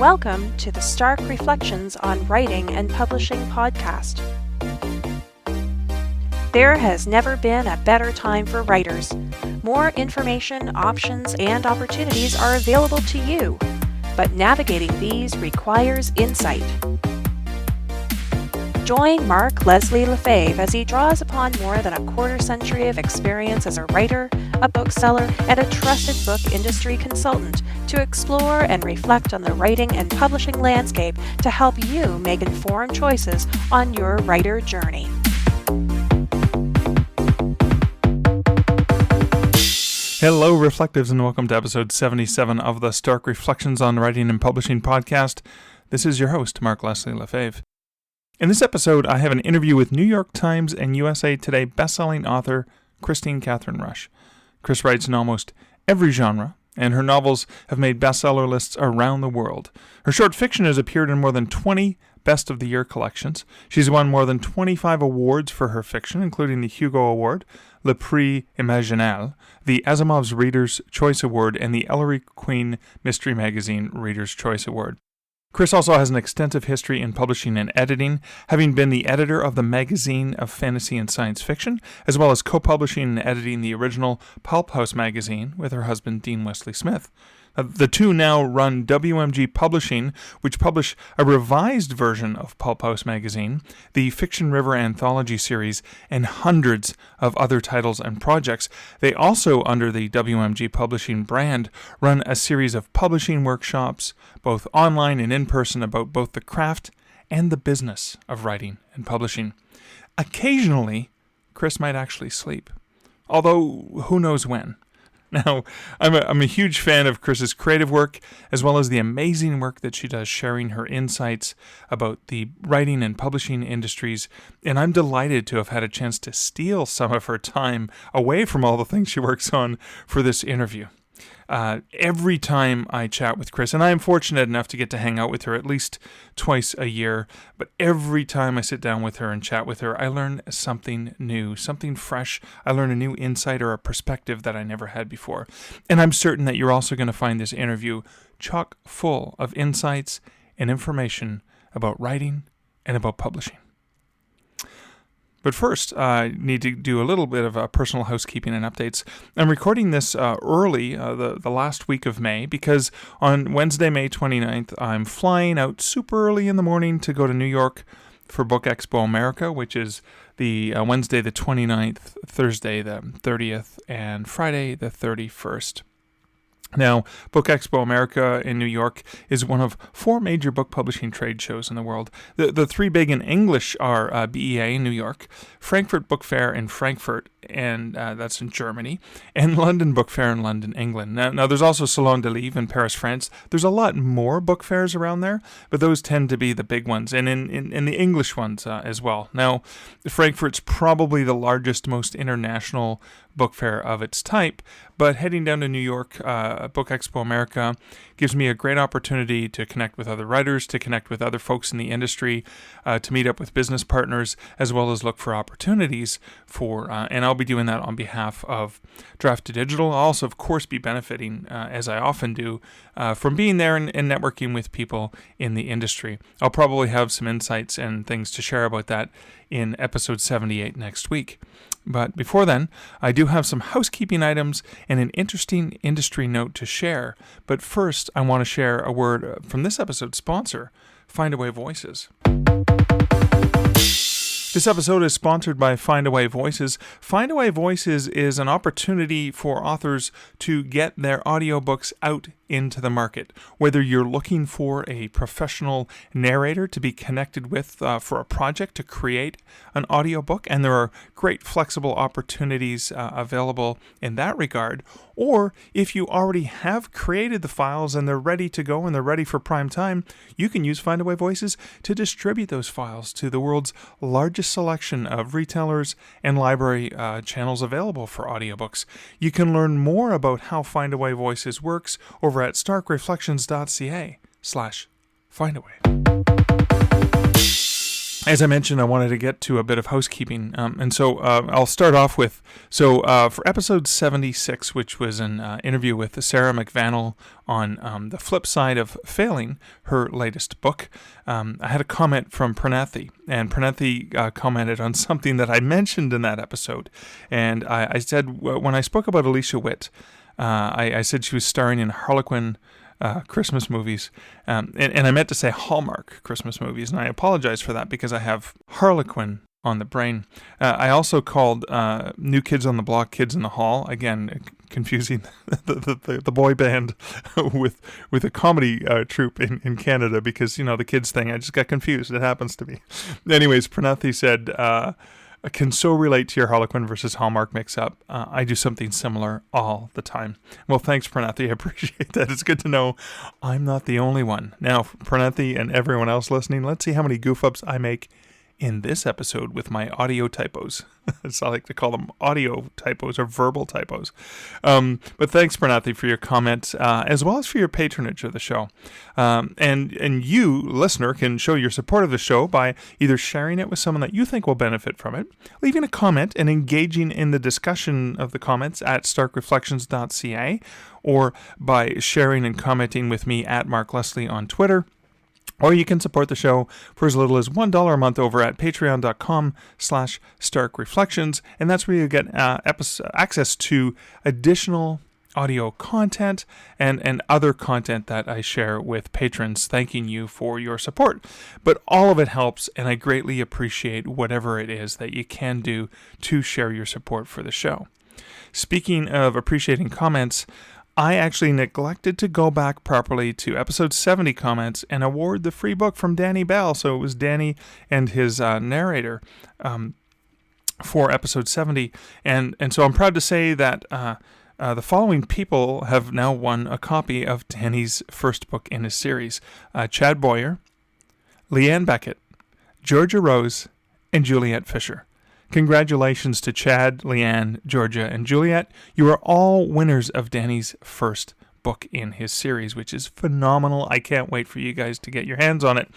Welcome to the Stark Reflections on Writing and Publishing podcast. There has never been a better time for writers. More information, options, and opportunities are available to you, but navigating these requires insight. Join Mark Leslie Lefebvre as he draws upon more than a quarter century of experience as a writer, a bookseller, and a trusted book industry consultant to explore and reflect on the writing and publishing landscape to help you make informed choices on your writer journey. Hello, Reflectives, and welcome to episode 77 of the Stark Reflections on Writing and Publishing podcast. This is your host, Mark Leslie Lefebvre. In this episode, I have an interview with New York Times and USA Today bestselling author Kristine Kathryn Rusch. Kris writes in almost every genre, and her novels have made bestseller lists around the world. Her short fiction has appeared in more than 20 Best of the Year collections. She's won more than 25 awards for her fiction, including the Hugo Award, Le Prix Imaginal, the Asimov's Reader's Choice Award, and the Ellery Queen Mystery Magazine Reader's Choice Award. Kris also has an extensive history in publishing and editing, having been the editor of the Magazine of Fantasy and Science Fiction, as well as co-publishing and editing the original Pulp House magazine with her husband, Dean Wesley Smith. The two now run WMG Publishing, which publish a revised version of Pulp House magazine, the Fiction River Anthology series, and hundreds of other titles and projects. They also, under the WMG Publishing brand, run a series of publishing workshops, both online and in person, about both the craft and the business of writing and publishing. Occasionally, Kris might actually sleep, although who knows when. Now, I'm a huge fan of Kris's creative work, as well as the amazing work that she does sharing her insights about the writing and publishing industries, and I'm delighted to have had a chance to steal some of her time away from all the things she works on for this interview. Every time I chat with Kris, and I am fortunate enough to get to hang out with her at least twice a year, but every time I sit down with her and chat with her, I learn something new, something fresh. I learn a new insight or a perspective that I never had before. And I'm certain that you're also going to find this interview chock full of insights and information about writing and about publishing. But first, I need to do a little bit of personal housekeeping and updates. I'm recording this early, the last week of May, because on Wednesday, May 29th, I'm flying out super early in the morning to go to New York for Book Expo America, which is the Wednesday the 29th, Thursday the 30th, and Friday the 31st. Now, Book Expo America in New York is one of 4 major book publishing trade shows in the world. The 3 big in English are BEA in New York, Frankfurt Book Fair in Frankfurt, and that's in Germany, and London Book Fair in London, England. Now there's also Salon de Livre in Paris, France. There's a lot more book fairs around there, but those tend to be the big ones, and in the English ones as well. Now, Frankfurt's probably the largest, most international book fair of its type, but heading down to New York, Book Expo America gives me a great opportunity to connect with other writers, to connect with other folks in the industry, to meet up with business partners, as well as look for opportunities for, and I'll be doing that on behalf of Draft to Digital. I'll also, of course, be benefiting, as I often do, from being there and networking with people in the industry. I'll probably have some insights and things to share about that in episode 78 next week. But before then, I do have some housekeeping items and an interesting industry note to share. But first, I want to share a word from this episode's sponsor, Findaway Voices. This episode is sponsored by Findaway Voices. Findaway Voices is an opportunity for authors to get their audiobooks out into the market. Whether you're looking for a professional narrator to be connected with for a project to create an audiobook, and there are great flexible opportunities available in that regard, or if you already have created the files and they're ready to go and they're ready for prime time, you can use Findaway Voices to distribute those files to the world's largest selection of retailers and library channels available for audiobooks. You can learn more about how Findaway Voices works over at starkreflections.ca/Findaway. as I mentioned, I wanted to get to a bit of housekeeping, and so I'll start off with, for episode 76, which was an interview with Sarah McVannell on the flip side of failing, her latest book, I had a comment from Pranathi, and Pranathi commented on something that I mentioned in that episode, and I said, when I spoke about Alicia Witt, I said she was starring in Harlequin Christmas movies, and I meant to say Hallmark Christmas movies, and I apologize for that because I have Harlequin on the brain. I also called New Kids on the Block Kids in the Hall, again confusing the boy band with a comedy troupe in Canada, because the kids thing, I just got confused. It happens to me. Anyways, Pranathi said, can so relate to your Harlequin versus Hallmark mix-up. I do something similar all the time. Well, thanks, Pranathi. I appreciate that. It's good to know I'm not the only one. Now, Pranathi and everyone else listening, let's see how many goof-ups I make in this episode with my audio typos. So I like to call them audio typos or verbal typos. But thanks, Pranathi, for your comment, as well as for your patronage of the show. And you, listener, can show your support of the show by either sharing it with someone that you think will benefit from it, leaving a comment and engaging in the discussion of the comments at starkreflections.ca, or by sharing and commenting with me at Mark Leslie on Twitter. Or you can support the show for as little as $1 a month over at patreon.com/starkreflections, and that's where you get access to additional audio content and other content that I share with patrons, thanking you for your support. But all of it helps, and I greatly appreciate whatever it is that you can do to share your support for the show. Speaking of appreciating comments, I actually neglected to go back properly to episode 70 comments and award the free book from Danny Bell. So it was Danny and his narrator for episode 70. And so I'm proud to say that the following people have now won a copy of Danny's first book in his series. Chad Boyer, Leanne Beckett, Georgia Rose, and Juliet Fisher. Congratulations to Chad, Leanne, Georgia, and Juliet. You are all winners of Danny's first book in his series, which is phenomenal. I can't wait for you guys to get your hands on it.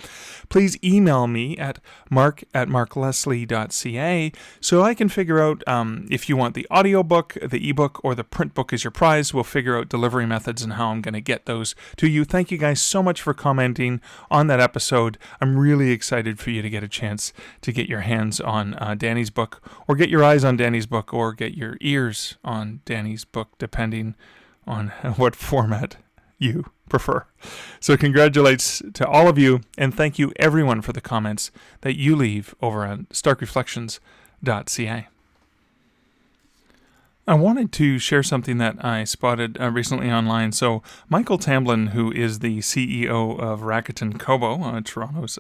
Please email me at mark@markleslie.ca so I can figure out if you want the audiobook, the ebook, or the print book as your prize. We'll figure out delivery methods and how I'm going to get those to you. Thank you guys so much for commenting on that episode. I'm really excited for you to get a chance to get your hands on Danny's book, or get your eyes on Danny's book, or get your ears on Danny's book, depending on what format you prefer. So congratulations to all of you, and thank you everyone for the comments that you leave over on starkreflections.ca. I wanted to share something that I spotted recently online. So Michael Tamblyn, who is the CEO of Rakuten Kobo, Toronto's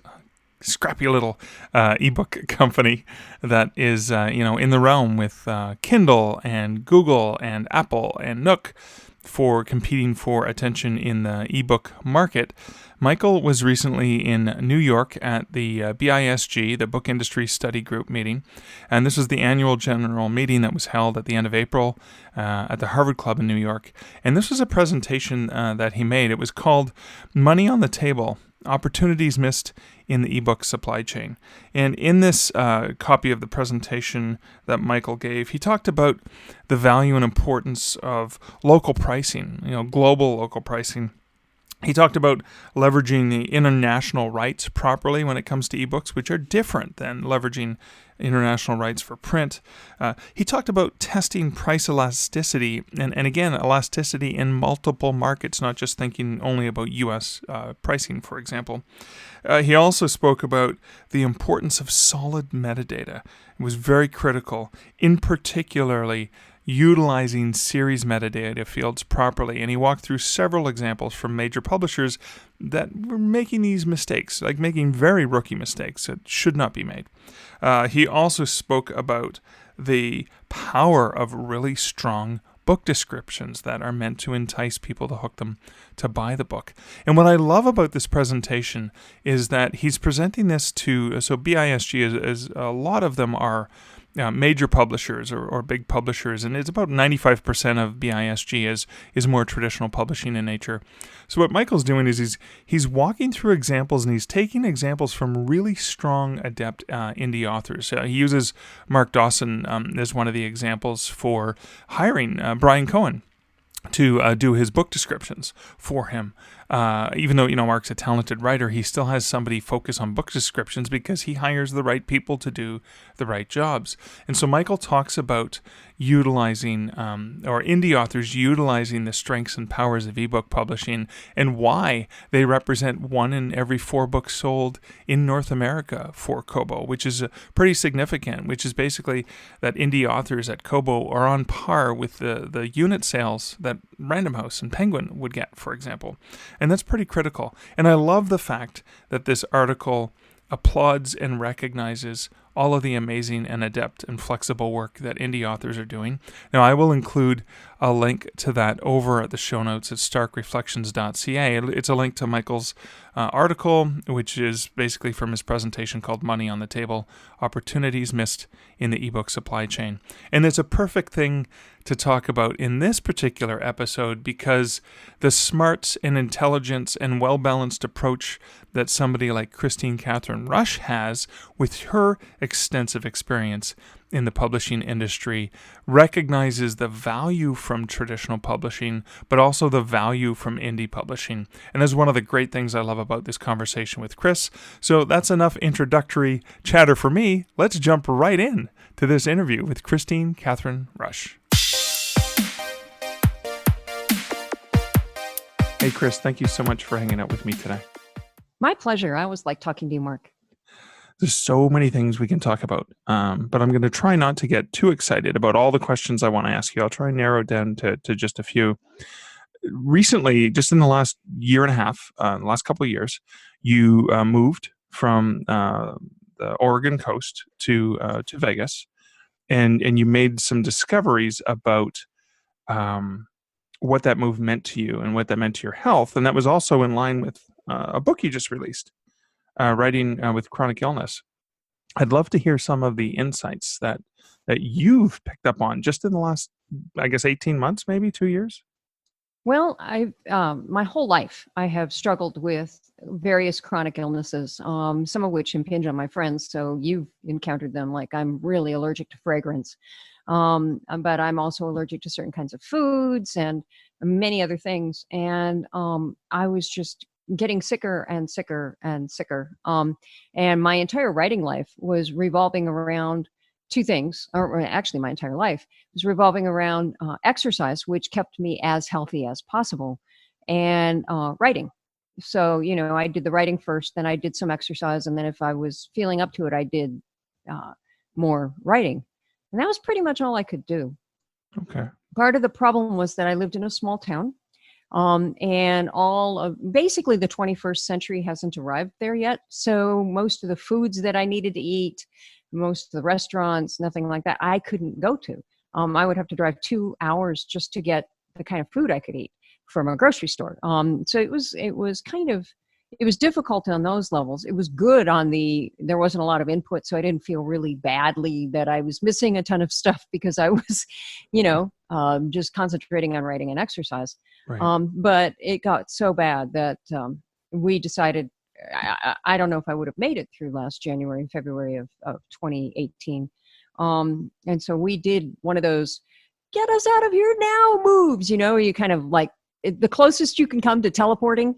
scrappy little ebook company that is in the realm with Kindle and Google and Apple and Nook, for competing for attention in the ebook market. Michael was recently in New York at the BISG, the Book Industry Study Group meeting, and this was the annual general meeting that was held at the end of April at the Harvard Club in New York. And this was a presentation that he made. It was called Money on the Table: Opportunities Missed in the Ebook Supply Chain. And in this copy of the presentation that Michael gave, he talked about the value and importance of local pricing, global local pricing. He talked about leveraging the international rights properly when it comes to ebooks, which are different than leveraging international rights for print. He talked about testing price elasticity, and again, elasticity in multiple markets, not just thinking only about U.S. Pricing, for example. He also spoke about the importance of solid metadata. It was very critical, in particularly utilizing series metadata fields properly. And he walked through several examples from major publishers that were making these mistakes, like making very rookie mistakes that should not be made. He also spoke about the power of really strong book descriptions that are meant to entice people to hook them to buy the book. And what I love about this presentation is that he's presenting this to, so BISG is a lot of them are major publishers or big publishers, and it's about 95% of BISG is more traditional publishing in nature. So what Michael's doing is he's walking through examples, and he's taking examples from really strong, adept indie authors. He uses Mark Dawson as one of the examples for hiring Brian Cohen to do his book descriptions for him. Even though, Mark's a talented writer, he still has somebody focus on book descriptions because he hires the right people to do the right jobs. And so Michael talks about utilizing, or indie authors utilizing the strengths and powers of ebook publishing and why they represent 1 in every 4 books sold in North America for Kobo, which is pretty significant, which is basically that indie authors at Kobo are on par with the unit sales that Random House and Penguin would get, for example. And that's pretty critical. And I love the fact that this article applauds and recognizes all of the amazing and adept and flexible work that indie authors are doing. Now, I will include a link to that over at the show notes at starkreflections.ca. It's a link to Michael's article, which is basically from his presentation called Money on the Table, Opportunities Missed in the Ebook Supply Chain. And it's a perfect thing to talk about in this particular episode because the smarts and intelligence and well-balanced approach that somebody like Kristine Kathryn Rusch has with her extensive experience in the publishing industry recognizes the value from traditional publishing, but also the value from indie publishing. And that's one of the great things I love about this conversation with Kris. So that's enough introductory chatter for me. Let's jump right in to this interview with Kristine Kathryn Rusch. Hey, Kris, thank you so much for hanging out with me today. My pleasure. I always like talking to you, Mark. There's so many things we can talk about, but I'm going to try not to get too excited about all the questions I want to ask you. I'll try and narrow it down to just a few. Recently, just in the last year and a half, the last couple of years, you moved from the Oregon coast to Vegas, and you made some discoveries about what that move meant to you and what that meant to your health, and that was also in line with a book you just released. Writing with chronic illness. I'd love to hear some of the insights that you've picked up on just in the last, 18 months, maybe 2 years. Well, my whole life, I have struggled with various chronic illnesses, some of which impinge on my friends. So you've encountered them, like I'm really allergic to fragrance. But I'm also allergic to certain kinds of foods and many other things. And I was just getting sicker and sicker and sicker. And my entire writing life was revolving around 2 things, or actually my entire life was revolving around exercise, which kept me as healthy as possible, and writing. So, I did the writing first, then I did some exercise. And then if I was feeling up to it, I did more writing. And that was pretty much all I could do. Okay. Part of the problem was that I lived in a small town. And all of basically the 21st century hasn't arrived there yet. So most of the foods that I needed to eat, most of the restaurants, nothing like that, I couldn't go to. I would have to drive 2 hours just to get the kind of food I could eat from a grocery store. So it was difficult on those levels. It was good there wasn't a lot of input, so I didn't feel really badly that I was missing a ton of stuff because I was, just concentrating on writing and exercise. Right. But it got so bad that we decided, I don't know if I would have made it through last January and February of 2018. And so we did one of those, get us out of here now moves, where you kind of like, the closest you can come to teleporting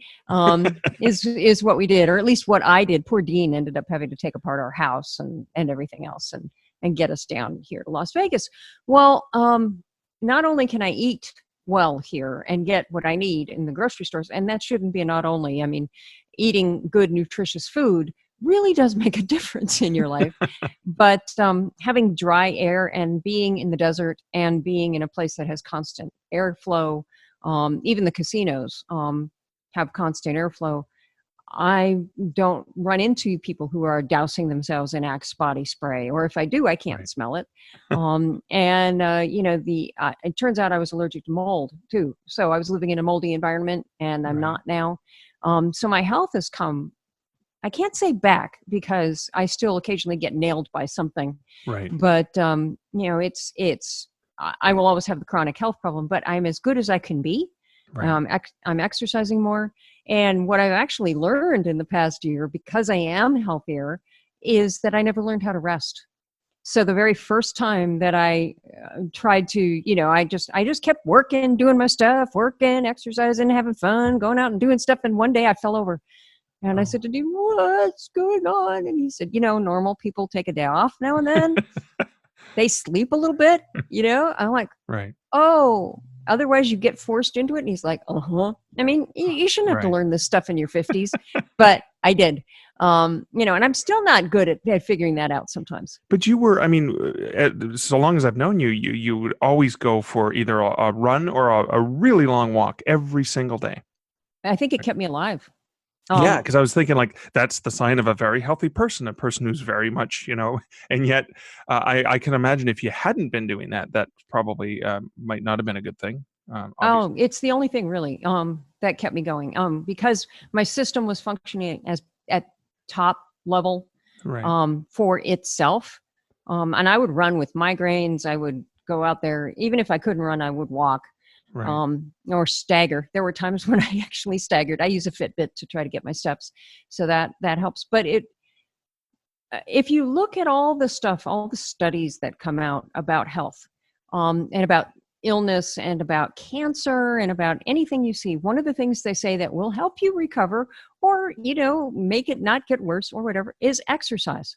is what we did, or at least what I did. Poor Dean ended up having to take apart our house and everything else and get us down here to Las Vegas. Well, not only can I eat well here and get what I need in the grocery stores, and that shouldn't be not only, eating good, nutritious food really does make a difference in your life, but having dry air and being in the desert and being in a place that has constant airflow, even the casinos have constant airflow. I don't run into people who are dousing themselves in Axe body spray, or if I do, I can't smell it. It turns out I was allergic to mold too. So I was living in a moldy environment, and I'm not now. So my health has come I can't say back because I still occasionally get nailed by something, Right. but I will always have the chronic health problem, but I'm as good as I can be. Right. I'm exercising more. And what I've actually learned in the past year, because I am healthier, is that I never learned how to rest. So the very first time that I tried to, I just kept working, doing my stuff, working, exercising, having fun, going out and doing stuff. And one day I fell over. And I said to him, "What's going on?" And he said, normal people take a day off now and then. They sleep a little bit, I'm like, Right. oh, otherwise you get forced into it. And he's like, uh-huh. I mean, you shouldn't have to Right. learn this stuff in your 50s, but I did. And I'm still not good at figuring that out sometimes. But you were, I mean, so long as I've known you, you would always go for either a run or a really long walk every single day. I think it kept me alive. Yeah, because I was thinking like that's the sign of a very healthy person, a person who's very much, and yet I can imagine if you hadn't been doing that, that probably might not have been a good thing. Obviously. It's the only thing really that kept me going because my system was functioning as at top level Right. for itself. And I would run with migraines. I would go out there. Even if I couldn't run, I would walk. Right. Or stagger. There were times when I actually staggered. I use a Fitbit to try to get my steps, so that helps. But if you look at all the stuff, all the studies that come out about health, and about illness and about cancer and about anything you see, one of the things they say that will help you recover or make it not get worse or whatever is exercise.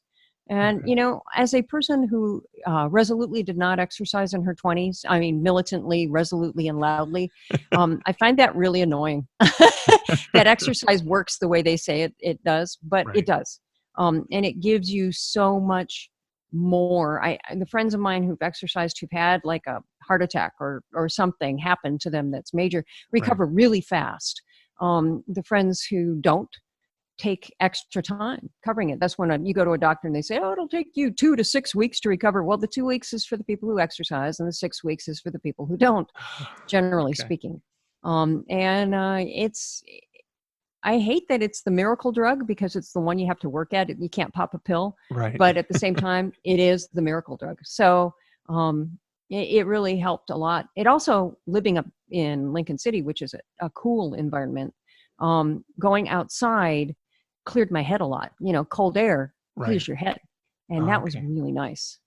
And, Okay. as a person who resolutely did not exercise in her 20s, I mean, militantly, resolutely, and loudly, I find that really annoying that exercise works the way they say it does, but Right. it does. And it gives you so much more. The friends of mine who've exercised, who've had like a heart attack or something happen to them that's major, recover really fast. The friends who don't, take extra time covering it. That's when you go to a doctor and they say, "Oh, it'll take you 2 to 6 weeks to recover." Well, the 2 weeks is for the people who exercise, and the 6 weeks is for the people who don't, generally Okay. speaking. I hate that it's the miracle drug because it's the one you have to work at. You can't pop a pill, Right. but at the same time, it is the miracle drug. So it really helped a lot. It also, living up in Lincoln City, which is a cool environment, going outside cleared my head a lot. Cold air clears Right. your head. And that was Okay. really nice.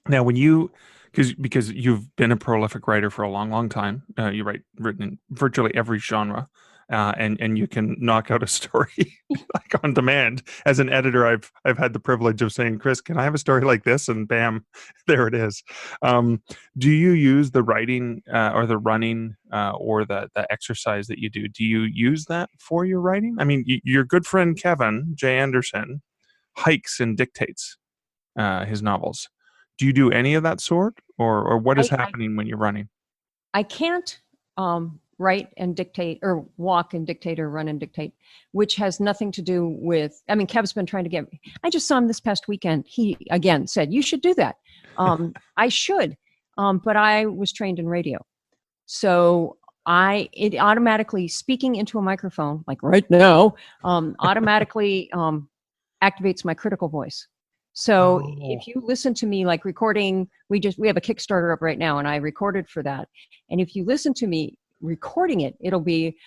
Now, because you've been a prolific writer for a long, long time, written in virtually every genre, and you can knock out a story like on demand. As an editor, I've had the privilege of saying, "Kris, can I have a story like this?" And bam, there it is. Do you use the writing or the running or the exercise that you do? Do you use that for your writing? I mean, your good friend Kevin J. Anderson hikes and dictates his novels. Do you do any of that sort, or what is I happening when you're running? I can't write and dictate or walk and dictate or run and dictate, which has nothing to do with, I mean, Kev's been trying to get me. I just saw him this past weekend. He again said, "You should do that." I should, but I was trained in radio. So it automatically, speaking into a microphone, like right now, automatically activates my critical voice. So Oh, if you listen to me like recording, we have a Kickstarter up right now and I recorded for that. And if you listen to me recording it, it'll be,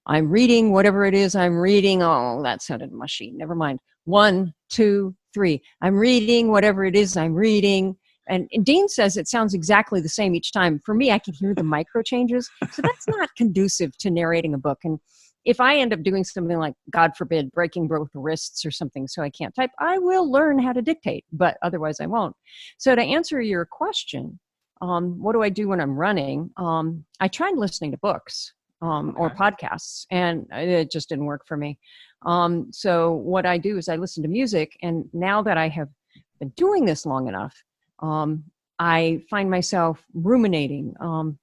I'm reading whatever it is I'm reading. Oh, that sounded mushy. Never mind. 1, 2, 3. I'm reading whatever it is I'm reading. And Dean says it sounds exactly the same each time. For me, I can hear the micro changes. So that's not conducive to narrating a book. And if I end up doing something like, God forbid, breaking both wrists or something so I can't type, I will learn how to dictate, but otherwise I won't. So to answer your question, what do I do when I'm running? I tried listening to books or okay. podcasts, and it just didn't work for me. So what I do is I listen to music, and now that I have been doing this long enough, I find myself ruminating on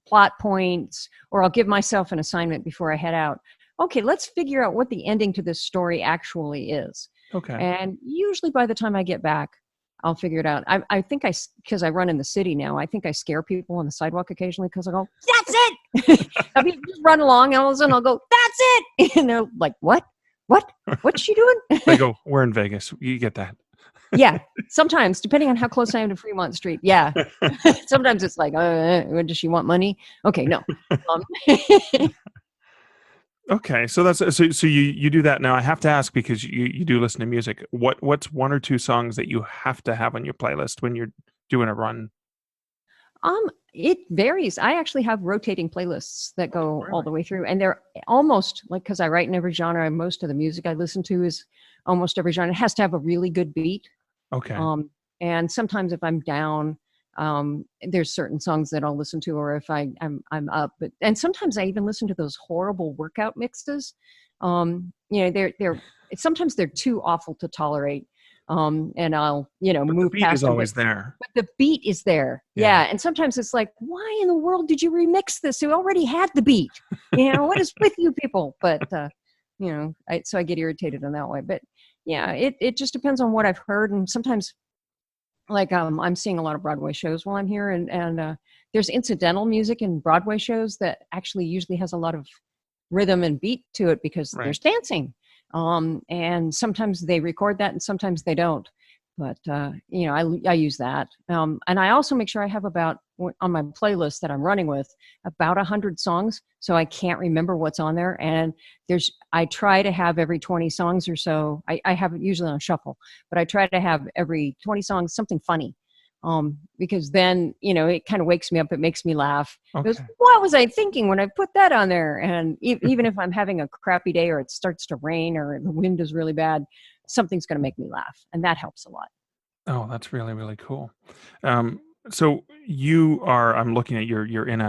plot points, or I'll give myself an assignment before I head out. Okay, let's figure out what the ending to this story actually is. Okay. And usually by the time I get back, I'll figure it out. I think because I run in the city now, I think I scare people on the sidewalk occasionally because I go, "That's it!" I mean, just run along and all of a sudden I'll go, "That's it!" And they're like, "What?" what? What's she doing? They go, we're in Vegas. You get that. Yeah, sometimes, depending on how close I am to Fremont Street. Yeah. Sometimes it's like, does she want money? Okay, no. Okay, so that's so you do that now. I have to ask because you do listen to music. What's one or two songs that you have to have on your playlist when you're doing a run? It varies. I actually have rotating playlists that go all Really? the way through, and they're almost like, because I write in every genre, and most of the music I listen to is almost every genre. It has to have a really good beat. Okay. And sometimes if I'm down, there's certain songs that I'll listen to, or if I'm up. And sometimes I even listen to those horrible workout mixes. They're sometimes they're too awful to tolerate. And I'll But the move beat past is them. always there. But the beat is there. Yeah. Yeah. And sometimes it's like, why in the world did you remix this? You already had the beat. What is with you people? But so I get irritated in that way. But yeah, it just depends on what I've heard. And sometimes, like, I'm seeing a lot of Broadway shows while I'm here, and there's incidental music in Broadway shows that actually usually has a lot of rhythm and beat to it because Right. there's dancing. And sometimes they record that and sometimes they don't. But, I use that. And I also make sure I have on my playlist that I'm running with, about 100 songs. So I can't remember what's on there. And I try to have every 20 songs or so. I have it usually on shuffle, but I try to have every 20 songs something funny. Because then, it kind of wakes me up. It makes me laugh. Okay. It goes, what was I thinking when I put that on there? And even if I'm having a crappy day, or it starts to rain, or the wind is really bad, something's going to make me laugh. And that helps a lot. Oh, that's really, really cool. So I'm looking at you're in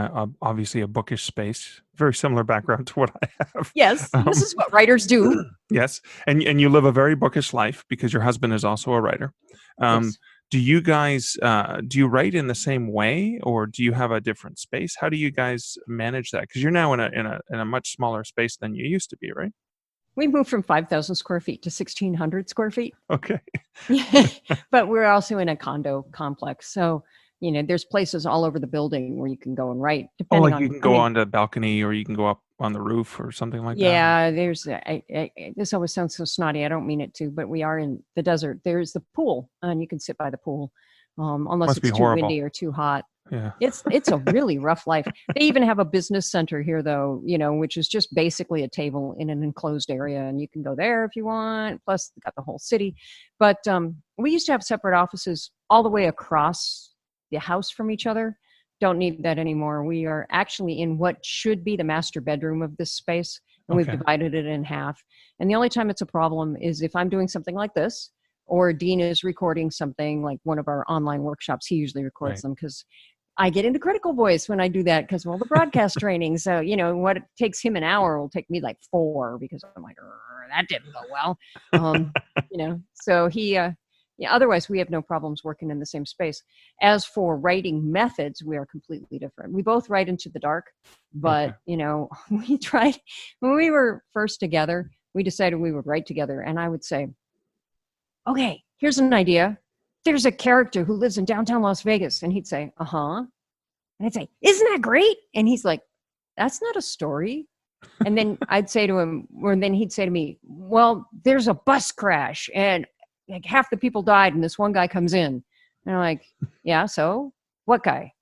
obviously a bookish space, very similar background to what I have. Yes, this is what writers do. Yes. And you live a very bookish life because your husband is also a writer. Yes. Do you guys, do you write in the same way, or do you have a different space? How do you guys manage that? Because you're now in a much smaller space than you used to be, right? We moved from 5,000 square feet to 1,600 square feet. Okay. But we're also in a condo complex. So, there's places all over the building where you can go and write, depending on. You can go onto the balcony, or you can go up on the roof or something like that. Yeah, this always sounds so snotty. I don't mean it to, but we are in the desert. There's the pool, and you can sit by the pool, unless Must be it's too horrible. windy or too hot. Yeah. It's a really rough life. They even have a business center here, though, which is just basically a table in an enclosed area, and you can go there if you want. Plus, they got the whole city. But we used to have separate offices all the way across the house from each other. Don't need that anymore. We are actually in what should be the master bedroom of this space, and we've divided it in half. And the only time it's a problem is if I'm doing something like this, or Dean is recording something like one of our online workshops. He usually records them because I get into critical voice when I do that because of all the broadcast training. So, what takes him an hour will take me like 4 because I'm like, that didn't go well. So otherwise we have no problems working in the same space. As for writing methods, we are completely different. We both write into the dark, but, we tried, when we were first together, we decided we would write together. And I would say, okay, here's an idea. There's a character who lives in downtown Las Vegas. And he'd say, uh-huh. And I'd say, isn't that great? And he's like, that's not a story. And then I'd say to him, or then he'd say to me, well, there's a bus crash and like half the people died and this one guy comes in. And I'm like, yeah, so what guy?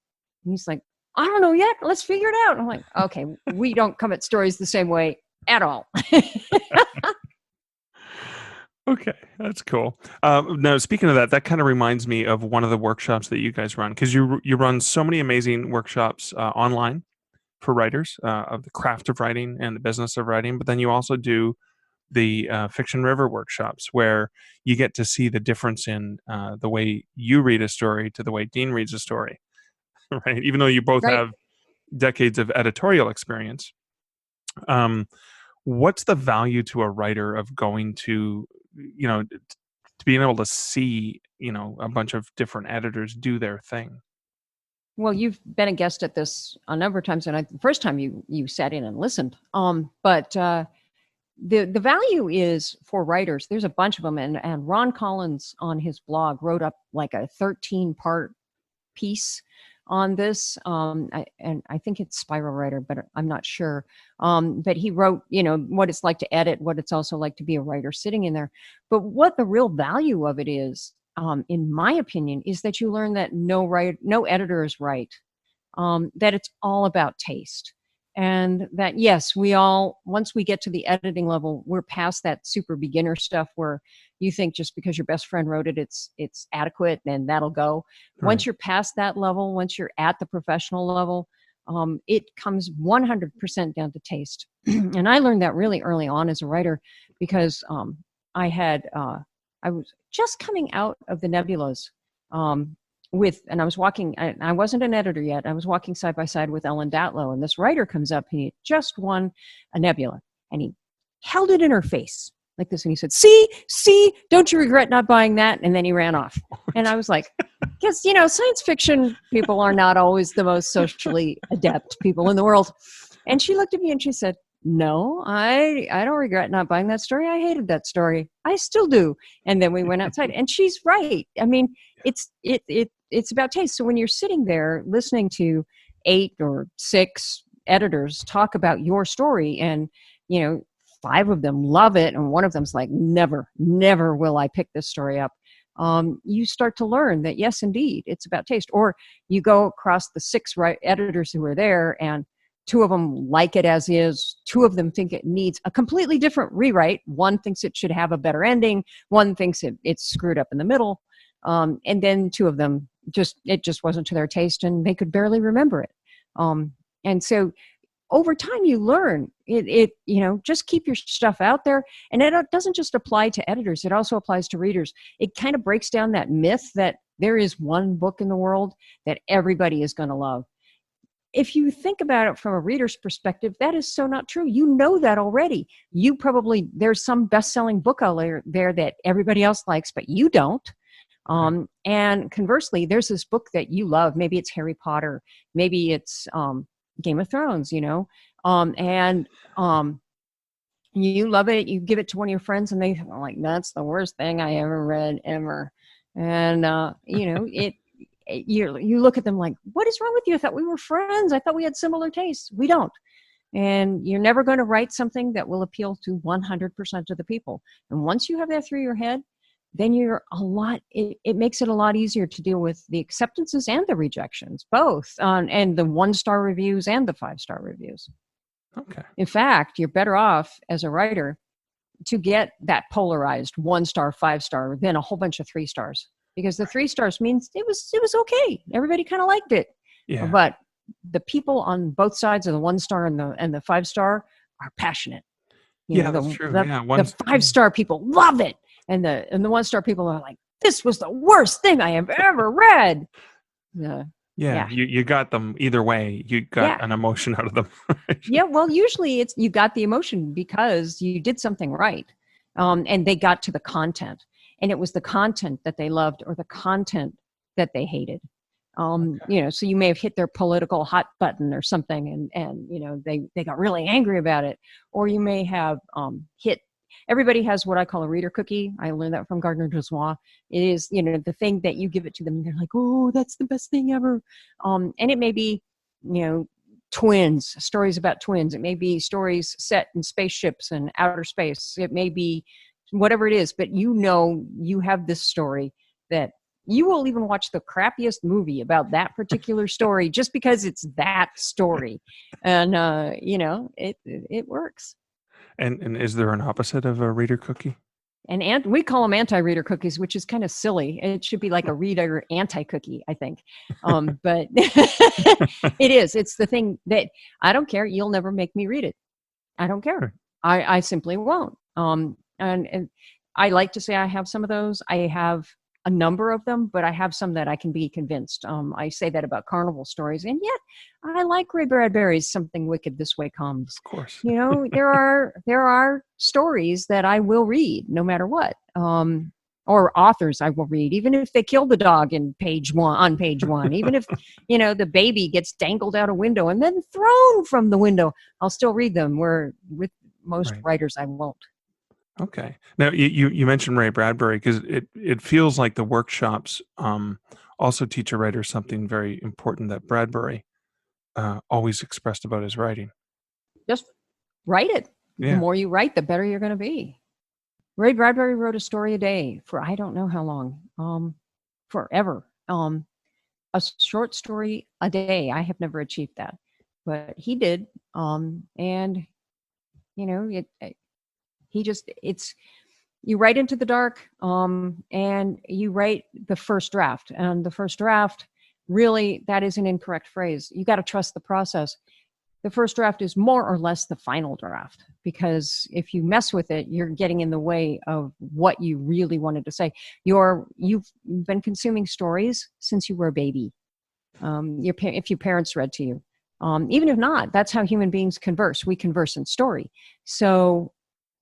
And he's like, I don't know yet. Let's figure it out. And I'm like, okay, we don't come at stories the same way at all. Okay, that's cool. Now, speaking of that kind of reminds me of one of the workshops that you guys run, because you run so many amazing workshops online for writers of the craft of writing and the business of writing. But then you also do the Fiction River workshops, where you get to see the difference in the way you read a story to the way Dean reads a story, right? Even though you both have decades of editorial experience. What's the value to a writer of going to being able to see, a bunch of different editors do their thing? Well, you've been a guest at this a number of times, and the first time you sat in and listened. But the value is for writers. There's a bunch of them, and Ron Collins on his blog wrote up like a 13-part piece on this. I think it's Spiral Writer, but I'm not sure. But he wrote, what it's like to edit, what it's also like to be a writer sitting in there. But what the real value of it is, in my opinion, is that you learn that no editor is right. That it's all about taste. And that, yes, once we get to the editing level, we're past that super beginner stuff where you think just because your best friend wrote it, it's adequate and that'll go. Right. Once you're past that level, once you're at the professional level, it comes 100% down to taste. And I learned that really early on as a writer because I was just coming out of the Nebulas, and I was walking, I wasn't an editor yet. I was walking side by side with Ellen Datlow, and this writer comes up and he just won a Nebula, and he held it in her face like this. And he said, see, don't you regret not buying that? And then he ran off. And I was like, because, science fiction people are not always the most socially adept people in the world. And she looked at me and she said, no, I don't regret not buying that story. I hated that story. I still do. And then we went outside, and she's right. I mean, it's about taste. So when you're sitting there listening to 8 or 6 editors talk about your story, and 5 of them love it, and one of them's like, never will I pick this story up. You start to learn that yes, indeed, it's about taste. Or you go across the 6 editors who were there, and 2 of them like it as is. 2 of them think it needs a completely different rewrite. One thinks it should have a better ending. One thinks it's screwed up in the middle. And then 2 of them it just wasn't to their taste, and they could barely remember it. And so over time you learn just keep your stuff out there. And it doesn't just apply to editors. It also applies to readers. It kind of breaks down that myth that there is one book in the world that everybody is going to love. If you think about it from a reader's perspective, that is so not true. You know that already. There's some best-selling book out there that everybody else likes, but you don't. And conversely, there's this book that you love. Maybe it's Harry Potter. Maybe it's Game of Thrones, and you love it. You give it to one of your friends, and they're like, that's the worst thing I ever read ever. And, you look at them like, what is wrong with you? I thought we were friends. I thought we had similar tastes. We don't. And you're never going to write something that will appeal to 100% of the people. And once you have that through your head, then it makes it a lot easier to deal with the acceptances and the rejections, both, and the 1-star reviews and the 5-star reviews. Okay. In fact, you're better off as a writer to get that polarized 1-star, 5-star than a whole bunch of 3 stars, because the 3 stars means it was okay. Everybody kind of liked it. Yeah. But the people on both sides of the 1-star and the 5-star are passionate. That's true. The 5-star people love it. And the 1-star people are like, this was the worst thing I have ever read. You got them either way. You got an emotion out of them. Yeah, well, usually you got the emotion because you did something right. And they got to the content. And it was the content that they loved or the content that they hated. So you may have hit their political hot button or something, and they got really angry about it. Or you may have hit. Everybody has what I call a reader cookie. I learned that from Gardner Dozois. It is, the thing that you give it to them, and they're like, oh, that's the best thing ever. And it may be, twins, stories about twins. It may be stories set in spaceships and outer space. It may be whatever it is, but you have this story that you will even watch the crappiest movie about that particular story just because it's that story. And, it works. And is there an opposite of a reader cookie? And we call them anti-reader cookies, which is kind of silly. It should be like a reader anti-cookie, I think. But it is. It's the thing that I don't care. You'll never make me read it. I don't care. Sure. I simply won't. And I like to say I have some of those. I have a number of them, but I have some that I can be convinced. I say that about carnival stories. And yet I like Ray Bradbury's Something Wicked This Way Comes. Of course. There are stories that I will read no matter what. Or authors I will read, even if they kill the dog on page one, even if, the baby gets dangled out a window and then thrown from the window, I'll still read them, where with most writers I won't. Okay. Now you mentioned Ray Bradbury because it feels like the workshops also teach a writer something very important that Bradbury always expressed about his writing. Just write it. The Yeah. more you write, the better you're going to be. Ray Bradbury wrote a story a day for I don't know how long, forever. A short story a day. I have never achieved that, but he did. And it's you write into the dark, and you write the first draft. And the first draft, really, that is an incorrect phrase. You got to trust the process. The first draft is more or less the final draft, because if you mess with it, you're getting in the way of what you really wanted to say. You've been consuming stories since you were a baby. If your parents read to you, even if not, that's how human beings converse. We converse in story. So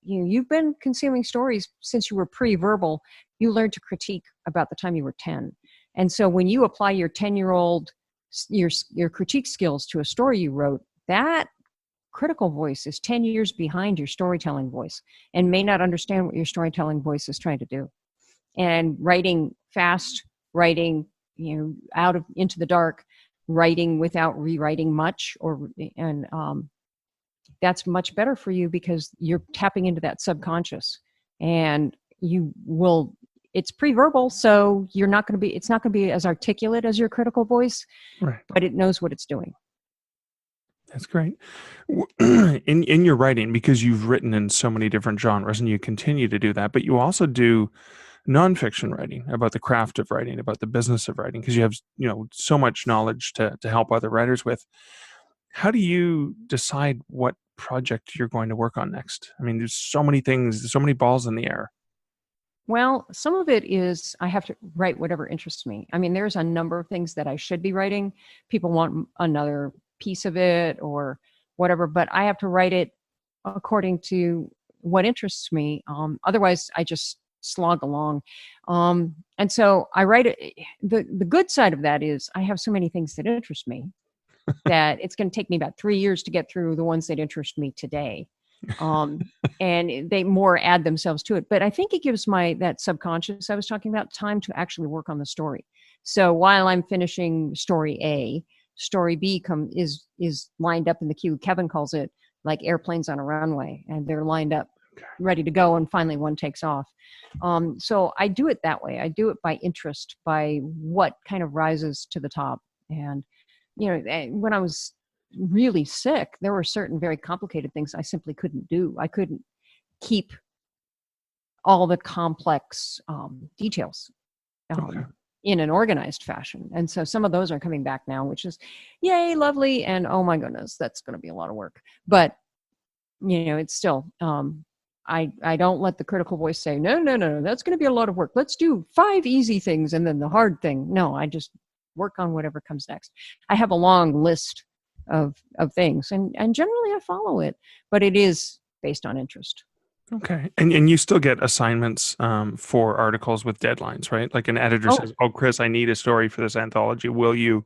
you've been consuming stories since you were pre-verbal. You learned to critique about the time you were 10. And so when you apply your 10-year-old, your critique skills to a story you wrote, that critical voice is 10 years behind your storytelling voice and may not understand what your storytelling voice is trying to do. And writing fast, writing out of into the dark, writing without rewriting much, and that's much better for you, because you're tapping into that subconscious, and it's pre-verbal, so it's not going to be as articulate as your critical voice, Right. but it knows what it's doing. That's great. In your writing, because you've written in so many different genres and you continue to do that, but you also do nonfiction writing about the craft of writing, about the business of writing, because you have so much knowledge to help other writers with. How do you decide what project you're going to work on next? I mean, there's so many things, there's so many balls in the air. Well, some of it is I have to write whatever interests me. I mean, there's a number of things that I should be writing. People want another piece of it or whatever, but I have to write it according to what interests me. Otherwise, I just slog along. And so I write it. The good side of that is I have so many things that interest me that it's going to take me about 3 years to get through the ones that interest me today. And they more add themselves to it. But I think it gives that subconscious I was talking about time to actually work on the story. So while I'm finishing story A, story B is lined up in the queue. Kevin calls it like airplanes on a runway, and they're lined up, ready to go, and finally one takes off. So I do it that way. I do it by interest, by what kind of rises to the top. And when I was really sick, there were certain very complicated things I simply couldn't do. I couldn't keep all the complex details in an organized fashion. And so some of those are coming back now, which is yay, lovely. And oh my goodness, that's going to be a lot of work. But, it's still, I don't let the critical voice say, no, that's going to be a lot of work. Let's do 5 easy things and then the hard thing. No, I just work on whatever comes next. I have a long list of things, and generally I follow it, but it is based on interest. Okay. And you still get assignments for articles with deadlines, right? Like an editor says, "Oh, Kris, I need a story for this anthology. Will you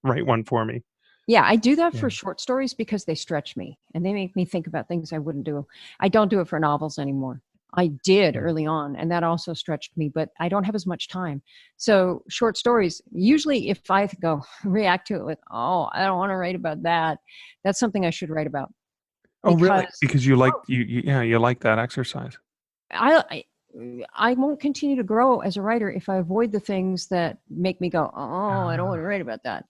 write one for me?" Yeah, I do that for short stories because they stretch me and they make me think about things I wouldn't do. I don't do it for novels anymore. I did early on, and that also stretched me, but I don't have as much time. So short stories, usually if I react to it with, oh, I don't want to write about that, that's something I should write about. Oh, really? Because you like you like that exercise. I won't continue to grow as a writer if I avoid the things that make me go, oh, I don't want to write about that.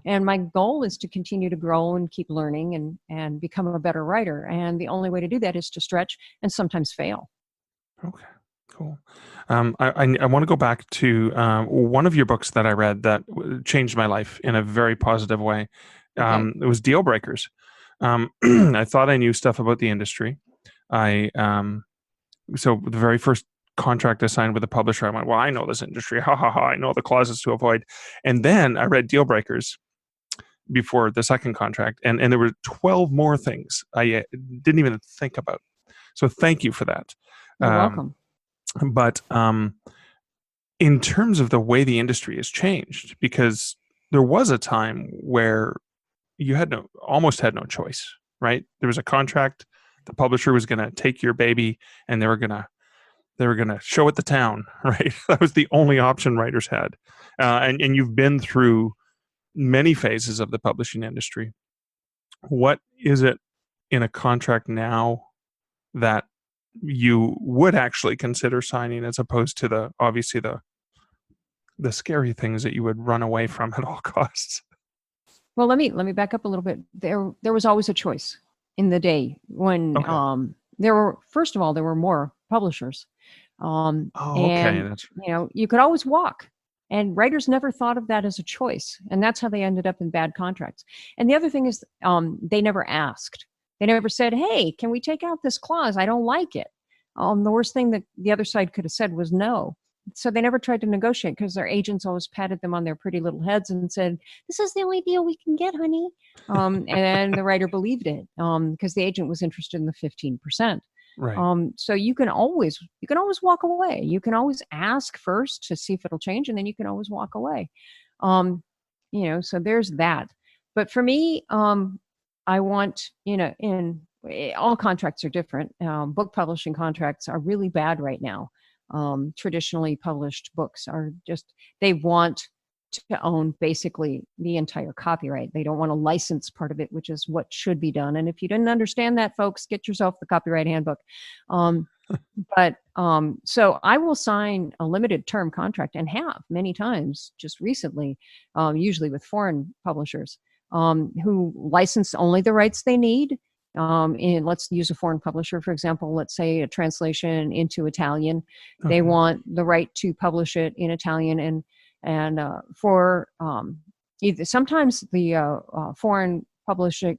And my goal is to continue to grow and keep learning and become a better writer. And the only way to do that is to stretch and sometimes fail. Okay, cool. I want to go back to one of your books that I read that changed my life in a very positive way. It was Deal Breakers. I thought I knew stuff about the industry. So the very first contract I signed with a publisher, I went, well, I know this industry. Ha ha ha. I know the clauses to avoid. And then I read Deal Breakers before the second contract. And there were 12 more things I didn't even think about. So thank you for that. You're welcome. But in terms of the way the industry has changed, because there was a time where you almost had no choice, right? There was a contract. The publisher was going to take your baby, and they were going to they were going to show at the town, right? That was the only option writers had. And you've been through many phases of the publishing industry. What is it in a contract now that you would actually consider signing, as opposed to the scary things that you would run away from at all costs? Well, let me back up a little bit. There was always a choice in the day when Okay. there were more publishers. Oh, okay. And you could always walk. And writers never thought of that as a choice. And that's how they ended up in bad contracts. And the other thing is they never asked. They never said, hey, can we take out this clause? I don't like it. The worst thing that the other side could have said was no. So they never tried to negotiate because their agents always patted them on their pretty little heads and said, this is the only deal we can get, honey. And the writer believed it because the agent was interested in the 15%. Right. So you can always walk away. You can always ask first to see if it'll change, and then you can always walk away. So there's that. But for me, I want, all contracts are different. Book publishing contracts are really bad right now. Traditionally published books they want to own basically the entire copyright. They don't want to license part of it, which is what should be done. And if you didn't understand that, folks, get yourself the copyright handbook. So I will sign a limited term contract, and have many times just recently, usually with foreign publishers who license only the rights they need. And let's use a foreign publisher, for example, let's say a translation into Italian. Okay. They want the right to publish it in Italian, and for either sometimes the foreign publishing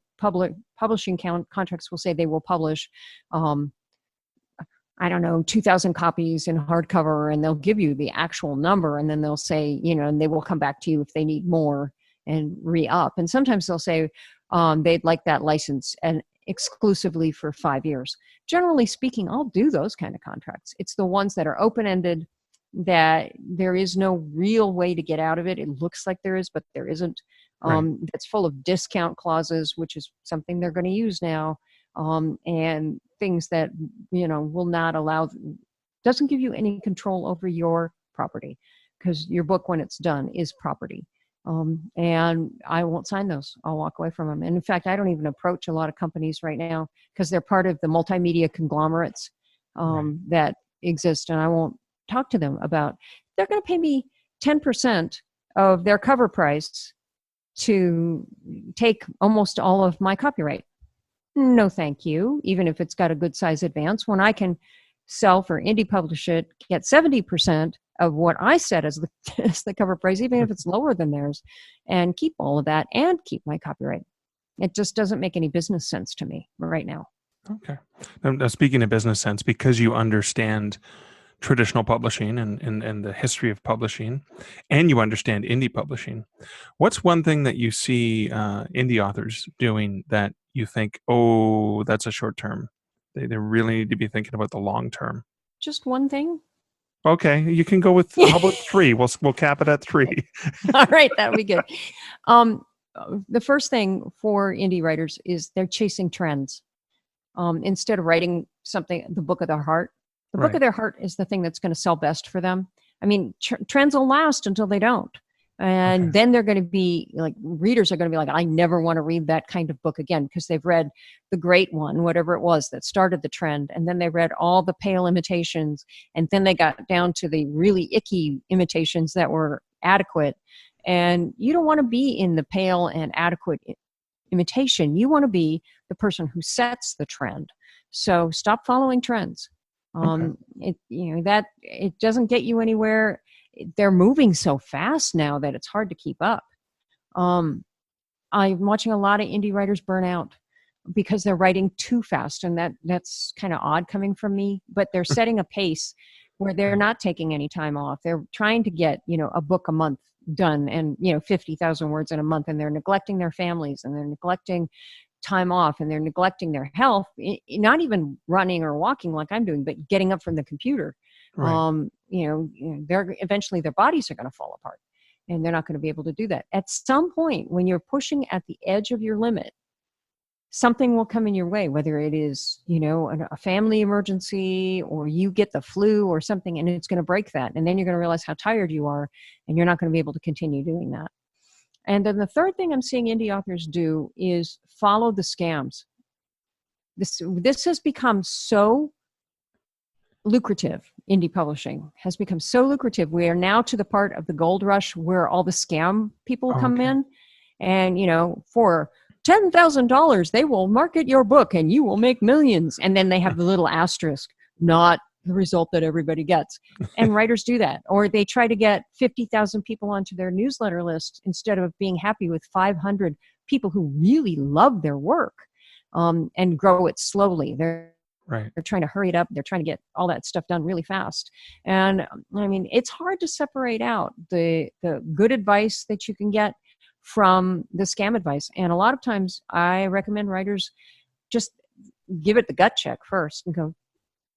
contracts will say they will publish 2,000 copies in hardcover, and they'll give you the actual number, and then they'll say, and they will come back to you if they need more and re-up. And sometimes they'll say they'd like that license and exclusively for 5 years. Generally speaking, I'll do those kind of contracts. It's the ones that are open-ended, that there is no real way to get out of it. It looks like there is, but there isn't. Right. That's full of discount clauses, which is something they're going to use now, and things that will not allow, doesn't give you any control over your property, because your book, when it's done, is property. And I won't sign those. I'll walk away from them. And in fact, I don't even approach a lot of companies right now because they're part of the multimedia conglomerates that exist, and I won't talk to them about, they're going to pay me 10% of their cover price to take almost all of my copyright. No, thank you. Even if it's got a good size advance, when I can self or indie publish it, get 70% of what I set as the cover price, even if it's lower than theirs, and keep all of that and keep my copyright. It just doesn't make any business sense to me right now. Okay. Now, speaking of business sense, because you understand traditional publishing and the history of publishing, and you understand indie publishing, what's one thing that you see indie authors doing that you think, oh, that's a short term? They really need to be thinking about the long term. Just one thing? Okay, you can go with, how about 3? We'll cap it at 3. All right, that'll be good. The first thing for indie writers is they're chasing trends. Instead of writing something, the book of their heart. The book of their heart is the thing that's going to sell best for them. I mean, trends will last until they don't. And then they're going to be like, readers are going to be like, I never want to read that kind of book again, because they've read the great one, whatever it was that started the trend. And then they read all the pale imitations. And then they got down to the really icky imitations that were adequate. And you don't want to be in the pale and adequate imitation. You want to be the person who sets the trend. So stop following trends. It doesn't get you anywhere. They're moving so fast now that it's hard to keep up. I'm watching a lot of indie writers burn out because they're writing too fast, and that's kind of odd coming from me, but they're setting a pace where they're not taking any time off. They're trying to get, a book a month done, and 50,000 words in a month, and they're neglecting their families, and they're neglecting time off, and they're neglecting their health, not even running or walking like I'm doing, but getting up from the computer. They're eventually, their bodies are going to fall apart, and they're not going to be able to do that. At some point, when you're pushing at the edge of your limit, something will come in your way, whether it is, a family emergency or you get the flu or something, and it's going to break that. And then you're going to realize how tired you are, and you're not going to be able to continue doing that. And then the third thing I'm seeing indie authors do is follow the scams. This has become so lucrative. Indie publishing has become so lucrative. We are now to the part of the gold rush where all the scam people come in, and for $10,000 they will market your book and you will make millions, and then they have the little asterisk, not the result that everybody gets. And writers do that, or they try to get 50,000 people onto their newsletter list instead of being happy with 500 people who really love their work, and grow it slowly. They're trying to hurry it up. They're trying to get all that stuff done really fast. And I mean, it's hard to separate out the good advice that you can get from the scam advice. And a lot of times I recommend writers just give it the gut check first and go,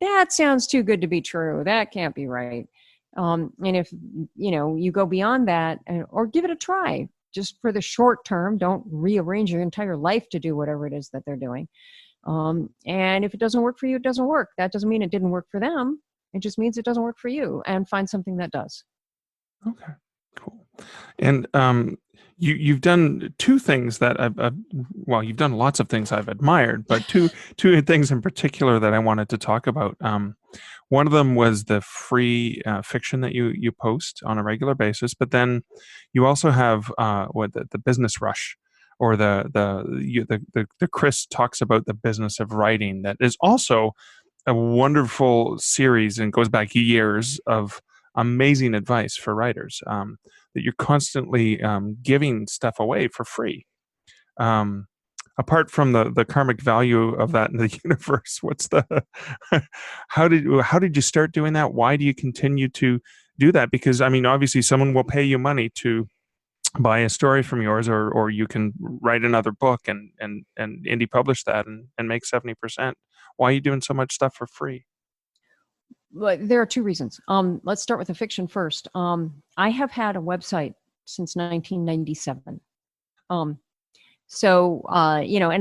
that sounds too good to be true. That can't be right. And if, you go beyond that, or give it a try just for the short term, don't rearrange your entire life to do whatever it is that they're doing. And if it doesn't work for you, it doesn't work. That doesn't mean it didn't work for them. It just means it doesn't work for you, and find something that does. Okay, cool. And you've done two things that you've done lots of things I've admired, but two things in particular that I wanted to talk about. One of them was the free fiction that you post on a regular basis, but then you also have the business rush, or the Kris talks about the business of writing. That is also a wonderful series and goes back years of amazing advice for writers, that you're constantly giving stuff away for free. Apart from the karmic value of that in the universe, what's how did you start doing that? Why do you continue to do that? Because I mean, obviously someone will pay you money to buy a story from yours, or you can write another book and indie publish that and make 70%. Why are you doing so much stuff for free? But there are two reasons. Let's start with the fiction first. I have had a website since 1997. And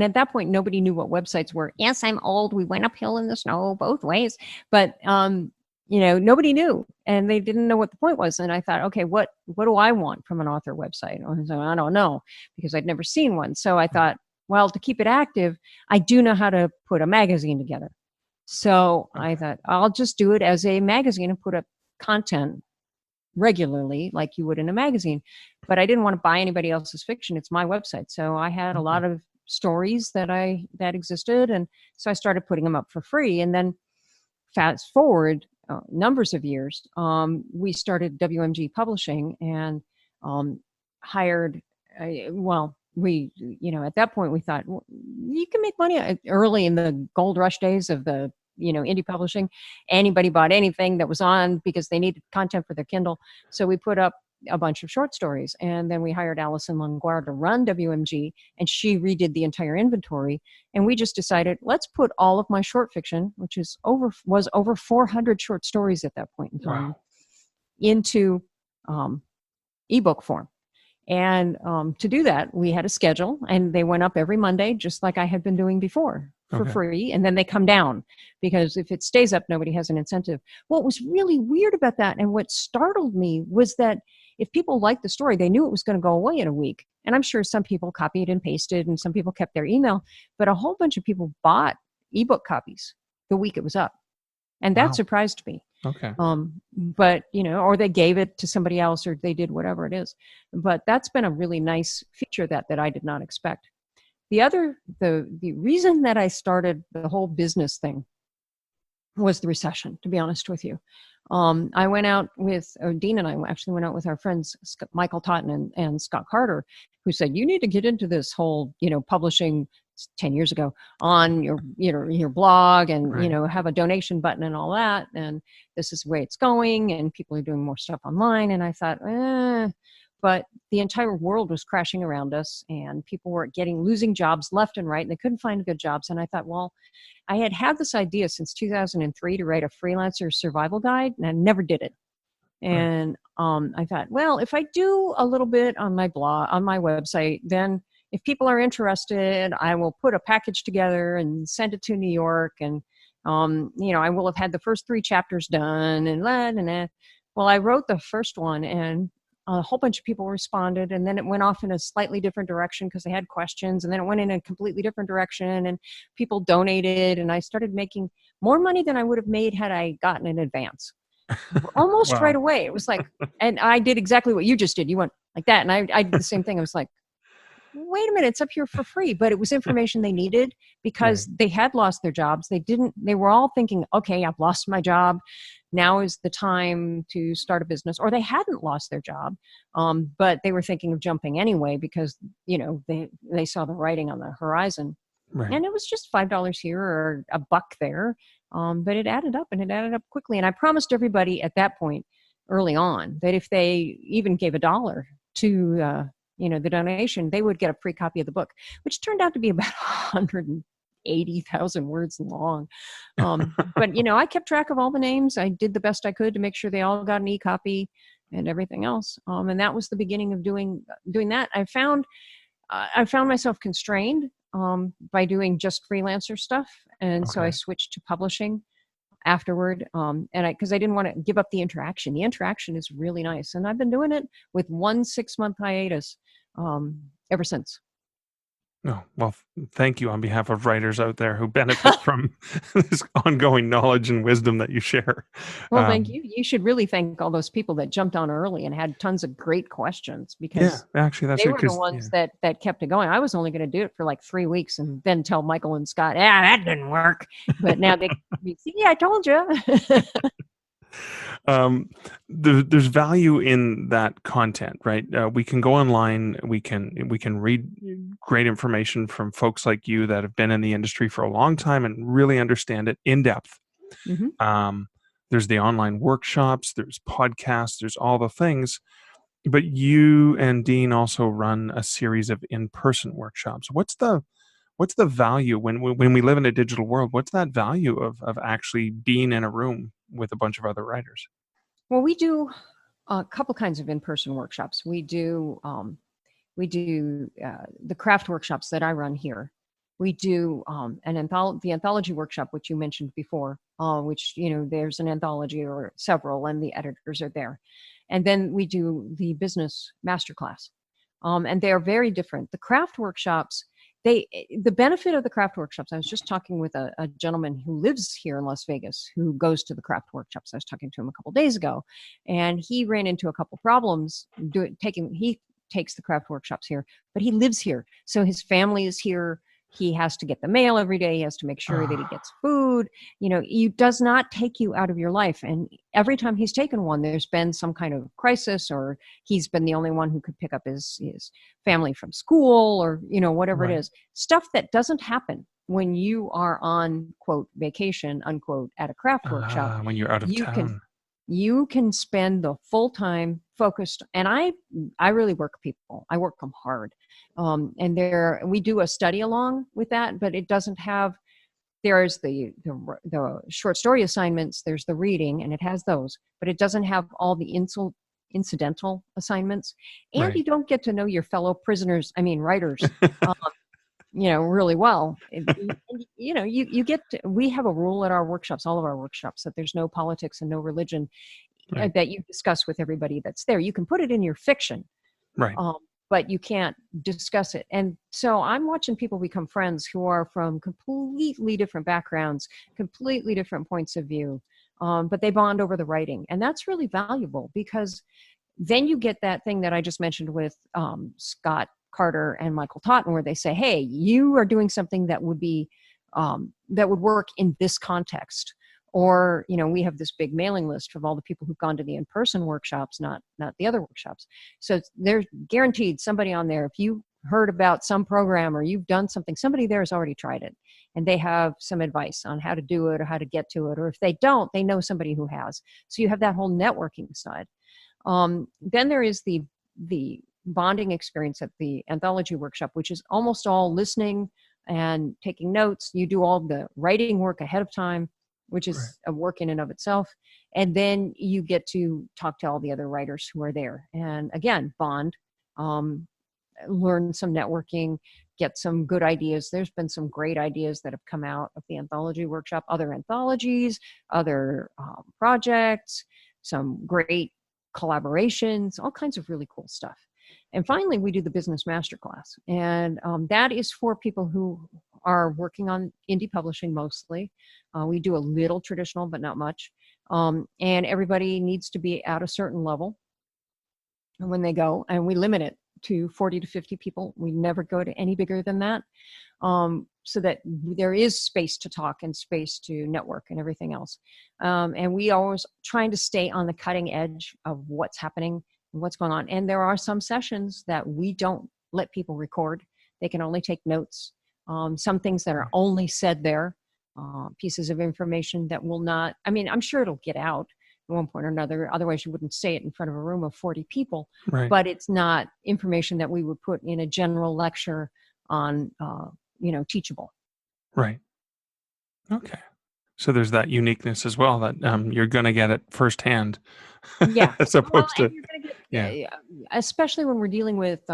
at that point, nobody knew what websites were. Yes, I'm old. We went uphill in the snow both ways. But, nobody knew, and they didn't know what the point was. And I thought, okay, what do I want from an author website? So I don't know, because I'd never seen one. So I thought, well, to keep it active, I do know how to put a magazine together. So I thought, I'll just do it as a magazine and put up content regularly like you would in a magazine. But I didn't want to buy anybody else's fiction. It's my website. So I had a lot of stories that existed. And so I started putting them up for free. And then fast forward numbers of years, we started WMG Publishing and hired, at that point we thought, well, you can make money. Early in the gold rush days of the indie publishing, anybody bought anything that was on because they needed content for their Kindle. So we put up a bunch of short stories, and then we hired Alison Longoire to run WMG, and she redid the entire inventory. And we just decided, let's put all of my short fiction, which was over 400 short stories at that point in time, into ebook form. And to do that, we had a schedule, and they went up every Monday, just like I had been doing before, for free. And then they come down, because if it stays up, nobody has an incentive. What was really weird about that, and what startled me, was that if people liked the story, they knew it was going to go away in a week. And I'm sure some people copied and pasted, and some people kept their email, but a whole bunch of people bought ebook copies the week it was up. And that surprised me. Okay. But, or they gave it to somebody else, or they did whatever it is. But that's been a really nice feature that I did not expect. The reason that I started the whole business thing was the recession, to be honest with you. I went out with, Dean and I actually went out with our friends, Michael Tamblyn and Scott Carter, who said, you need to get into this whole, publishing 10 years ago on your blog, and, have a donation button and all that. And this is the way it's going, and people are doing more stuff online. And I thought, but the entire world was crashing around us, and people were losing jobs left and right, and they couldn't find good jobs. And I thought, well, I had this idea since 2003 to write a freelancer survival guide, and I never did it. And I thought, well, if I do a little bit on my blog, on my website, then if people are interested, I will put a package together and send it to New York. And, I will have had the first 3 chapters done and Well, I wrote the first one and a whole bunch of people responded, and then it went off in a slightly different direction because they had questions, and then it went in a completely different direction, and people donated, and I started making more money than I would have made had I gotten in advance. Almost right Wow. away. It was like, and I did exactly what you just did. You went like that, and I did the same thing. I was like, wait a minute, it's up here for free. But it was information they needed because Right. they had lost their jobs. They were all thinking, okay, I've lost my job. Now is the time to start a business. Or they hadn't lost their job, but they were thinking of jumping anyway because, they saw the writing on the horizon. Right. And it was just $5 here or $1 there. But it added up, and it added up quickly. And I promised everybody at that point early on that if they even gave $1 to, the donation, they would get a free copy of the book, which turned out to be about 180,000 words long. But, I kept track of all the names. I did the best I could to make sure they all got an e-copy and everything else. And that was the beginning of doing that. I found myself constrained by doing just freelancer stuff. And so I Okay. switched to publishing afterward. Because I didn't want to give up the interaction. The interaction is really nice. And I've been doing it with 1 6-month hiatus ever since. Oh, well, thank you on behalf of writers out there who benefit from this ongoing knowledge and wisdom that you share. Well, thank you. You should really thank all those people that jumped on early and had tons of great questions Yeah, because actually, that's they it. were the Because ones that kept it going. I was only going to do it for like 3 weeks and then tell Michael and Scott, that didn't work. But now they see, I told you. there's value in that content, right? We can go online. We can read great information from folks like you that have been in the industry for a long time and really understand it in depth. Mhm. There's the online workshops. There's podcasts. There's all the things. But you and Dean also run a series of in-person workshops. What's the value when we live in a digital world? What's that value of actually being in a room with a bunch of other writers? Well, we do a couple kinds of in-person workshops. We do the craft workshops that I run here. We do the anthology workshop, which you mentioned before, which there's an anthology or several, and the editors are there. And then we do the business masterclass, and they are very different. The craft workshops, the benefit of the craft workshops. I was just talking with a gentleman who lives here in Las Vegas who goes to the craft workshops. I was talking to him a couple days ago, and he ran into a couple problems he takes the craft workshops here, but he lives here. So his family is here. He has to get the mail every day. He has to make sure that he gets food. It does not take you out of your life. And every time he's taken one, there's been some kind of crisis, or he's been the only one who could pick up his family from school, or, whatever it Right. is. Stuff that doesn't happen when you are on, quote, vacation, unquote, at a craft workshop. When you're out of town. You can spend the full time focused, and I really work people. I work them hard, and we do a study along with that, but it doesn't have. There's the short story assignments. There's the reading, and it has those, but it doesn't have all the incidental assignments, and Right. you don't get to know your fellow writers. Really well. You get we have a rule at our workshops, all of our workshops, that there's no politics and no religion Right. that you discuss with everybody that's there. You can put it in your fiction, Right. but you can't discuss it. And so I'm watching people become friends who are from completely different backgrounds, completely different points of view, but they bond over the writing. And that's really valuable because then you get that thing that I just mentioned with Scott Carter and Michael Totten, where they say, hey, you are doing something that would be that would work in this context. Or, we have this big mailing list of all the people who've gone to the in-person workshops, not the other workshops. So there's guaranteed somebody on there. If you heard about some program or you've done something, somebody there has already tried it, and they have some advice on how to do it or how to get to it. Or if they don't, they know somebody who has. So you have that whole networking side. Then there is the bonding experience at the anthology workshop, which is almost all listening and taking notes. You do all the writing work ahead of time, which is Right. a work in and of itself. And then you get to talk to all the other writers who are there. And again, bond. learn some networking, get some good ideas. There's been some great ideas that have come out of the anthology workshop, other anthologies, other projects, some great collaborations, all kinds of really cool stuff. And finally, we do the business masterclass. And that is for people who are working on indie publishing mostly. We do a little traditional, but not much. And everybody needs to be at a certain level when they go, and we limit it to 40 to 50 people. We never go to any bigger than that, so that there is space to talk and space to network and everything else. And we always trying to stay on the cutting edge of what's happening and what's going on. And there are some sessions that we don't let people record. They can only take notes. Some things that are only said there, pieces of information that will not, I mean, I'm sure it'll get out at one point or another. Otherwise, you wouldn't say it in front of a room of 40 people. Right. But it's not information that we would put in a general lecture on, teachable. Right. Okay. So there's that uniqueness as well that you're going to get it firsthand. Yeah. As opposed to, you're gonna get, especially when we're dealing with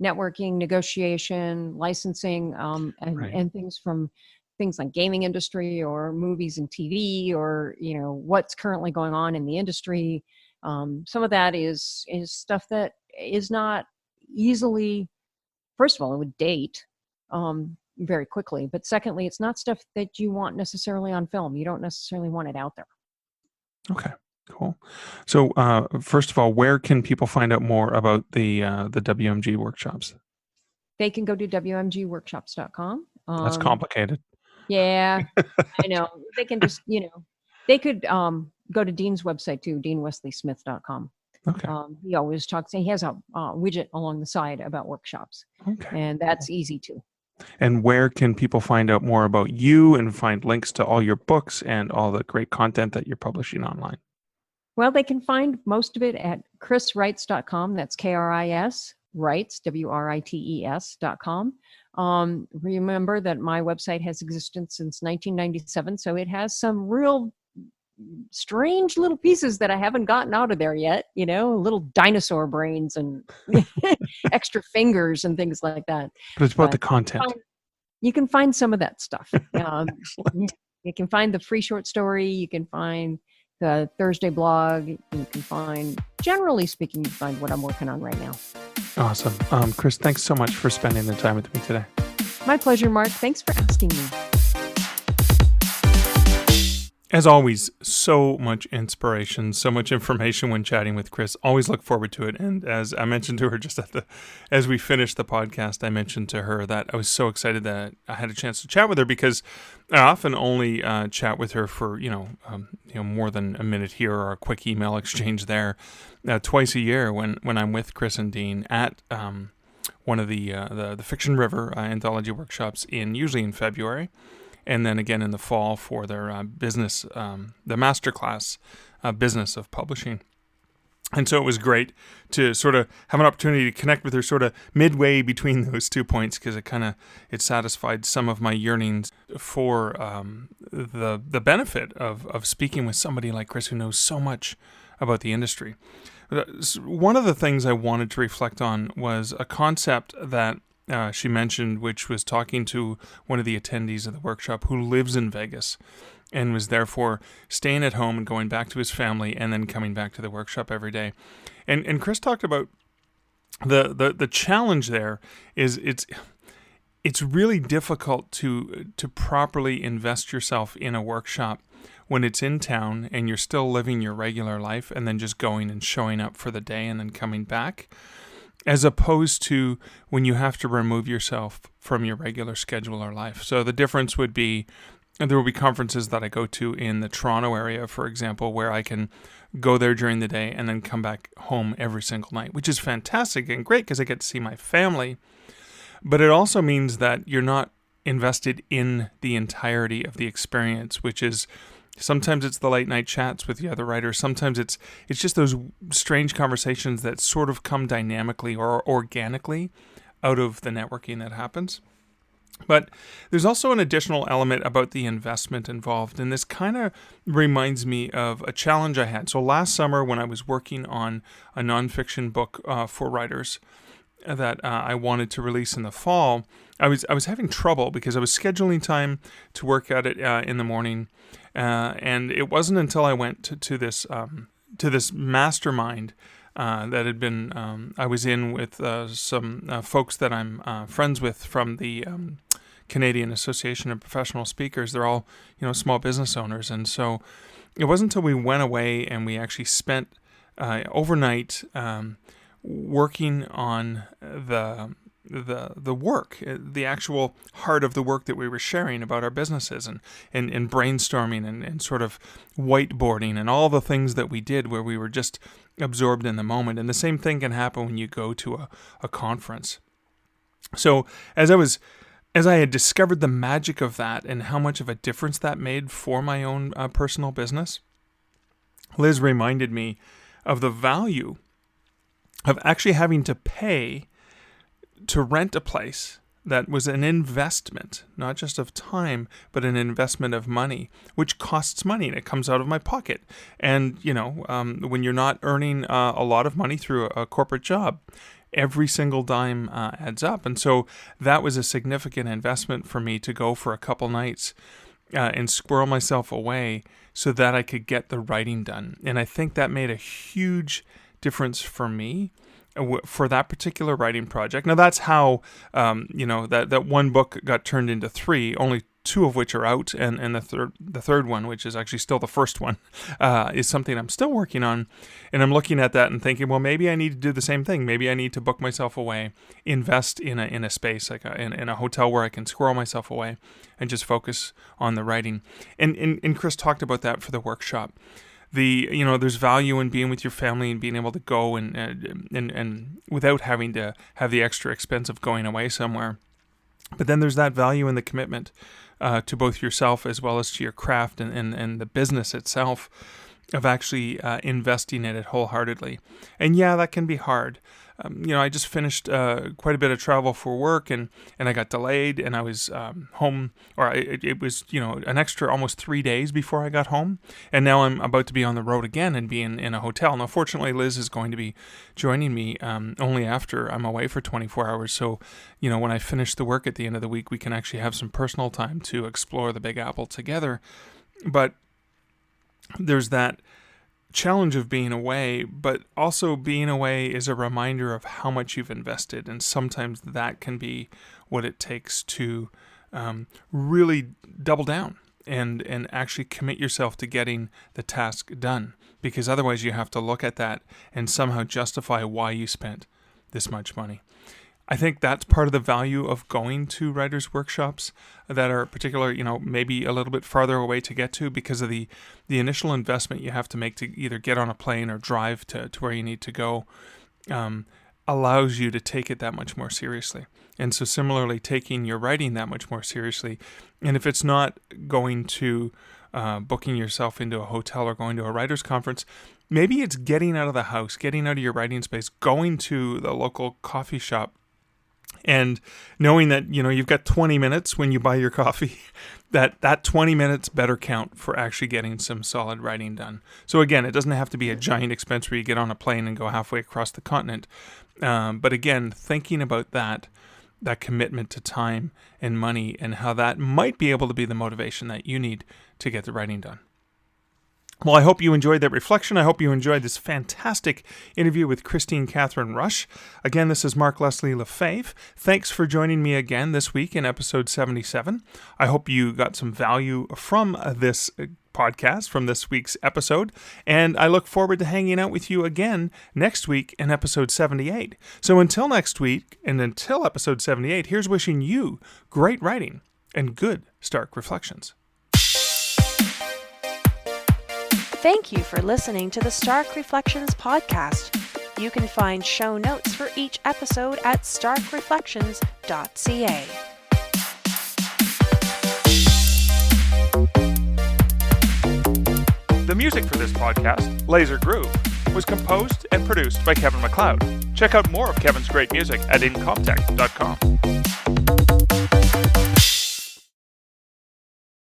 networking, negotiation, licensing, and things from things like gaming industry or movies and TV, or what's currently going on in the industry. Some of that is stuff that is not easily. First of all, it would date very quickly, but secondly, it's not stuff that you want necessarily on film. You don't necessarily want it out there. Okay, cool. So first of all, where can people find out more about the WMG workshops? They can go to wmgworkshops.com. That's complicated. Yeah, I know. They can just, they could go to Dean's website too, deanwesleysmith.com. Okay. He always talks, he has a widget along the side about workshops. Okay. And that's easy too. And where can people find out more about you and find links to all your books and all the great content that you're publishing online? Well, they can find most of it at kriswrites.com. That's KRIS, Writes, WRITES.com. Remember that my website has existed since 1997, so it has some real strange little pieces that I haven't gotten out of there yet, little dinosaur brains and extra fingers and things like that. But it's about the content. You can find some of that stuff. You can find the free short story. You can find the Thursday blog. You can find, generally speaking, you find what I'm working on right now. Awesome. Kris, thanks so much for spending the time with me today. My pleasure, Mark. Thanks for asking me. As always, so much inspiration, so much information when chatting with Kris. Always look forward to it. And as I mentioned to her just as we finished the podcast, I mentioned to her that I was so excited that I had a chance to chat with her, because I often only chat with her for more than a minute here or a quick email exchange there. Twice a year when I'm with Kris and Dean at one of the Fiction River anthology workshops usually in February. And then again in the fall for their business, the masterclass, business of publishing. And so it was great to sort of have an opportunity to connect with her sort of midway between those 2 points, because it satisfied some of my yearnings for the benefit of speaking with somebody like Kris who knows so much about the industry. One of the things I wanted to reflect on was a concept that she mentioned, which was talking to one of the attendees of the workshop who lives in Vegas and was therefore staying at home and going back to his family and then coming back to the workshop every day. And Kris talked about the challenge there is it's really difficult to properly invest yourself in a workshop when it's in town and you're still living your regular life and then just going and showing up for the day and then coming back, as opposed to when you have to remove yourself from your regular schedule or life. So the difference would be, there will be conferences that I go to in the Toronto area, for example, where I can go there during the day and then come back home every single night, which is fantastic and great because I get to see my family. But it also means that you're not invested in the entirety of the experience, which is sometimes it's the late night chats with the other writers. Sometimes it's just those strange conversations that sort of come dynamically or organically out of the networking that happens. But there's also an additional element about the investment involved, and this kind of reminds me of a challenge I had. So last summer when I was working on a nonfiction book for writers, that I wanted to release in the fall, I was having trouble because I was scheduling time to work at it in the morning, and it wasn't until I went to this mastermind that had been I was in with some folks that I'm friends with from the Canadian Association of Professional Speakers. They're all small business owners, and so it wasn't until we went away and we actually spent overnight working on the work, the actual heart of the work that we were sharing about our businesses, and brainstorming and sort of whiteboarding and all the things that we did where we were just absorbed in the moment. And the same thing can happen when you go to a conference. So as I had discovered the magic of that and how much of a difference that made for my own personal business, Liz reminded me of the value of actually having to pay to rent a place that was an investment, not just of time, but an investment of money, which costs money, and it comes out of my pocket. And, when you're not earning a lot of money through a corporate job, every single dime adds up. And so that was a significant investment for me to go for a couple nights and squirrel myself away so that I could get the writing done. And I think that made a huge difference for me for that particular writing project. Now that's how, that one book got turned into 3, only 2 of which are out, and the third one, which is actually still the first one, is something I'm still working on. And I'm looking at that and thinking, well, maybe I need to do the same thing. Maybe I need to book myself away, invest in a space like in a hotel where I can squirrel myself away and just focus on the writing. And Kris talked about that for the workshop. There's value in being with your family and being able to go and without having to have the extra expense of going away somewhere. But then there's that value in the commitment to both yourself as well as to your craft and the business itself of actually investing in it wholeheartedly. And yeah, that can be hard. I just finished quite a bit of travel for work, and I got delayed, and I was home, or it was an extra almost 3 days before I got home, and now I'm about to be on the road again and be in a hotel. Now, fortunately, Liz is going to be joining me only after I'm away for 24 hours, so when I finish the work at the end of the week, we can actually have some personal time to explore the Big Apple together. But there's that challenge of being away, but also being away is a reminder of how much you've invested, and sometimes that can be what it takes to really double down and actually commit yourself to getting the task done, because otherwise you have to look at that and somehow justify why you spent this much money. I think that's part of the value of going to writers' workshops that are particular, maybe a little bit farther away to get to, because of the initial investment you have to make to either get on a plane or drive to where you need to go, allows you to take it that much more seriously. And so similarly, taking your writing that much more seriously. And if it's not going to booking yourself into a hotel or going to a writer's conference, maybe it's getting out of the house, getting out of your writing space, going to the local coffee shop, and knowing that, you've got 20 minutes when you buy your coffee, that 20 minutes better count for actually getting some solid writing done. So again, it doesn't have to be a giant expense where you get on a plane and go halfway across the continent. But again, thinking about that commitment to time and money and how that might be able to be the motivation that you need to get the writing done. Well, I hope you enjoyed that reflection. I hope you enjoyed this fantastic interview with Kristine Kathryn Rusch. Again, this is Mark Leslie Lefebvre. Thanks for joining me again this week in episode 77. I hope you got some value from this podcast, from this week's episode, and I look forward to hanging out with you again next week in episode 78. So until next week, and until episode 78, here's wishing you great writing and good Stark Reflections. Thank you for listening to the Stark Reflections podcast. You can find show notes for each episode at starkreflections.ca. The music for this podcast, Laser Groove, was composed and produced by Kevin MacLeod. Check out more of Kevin's great music at incomptech.com.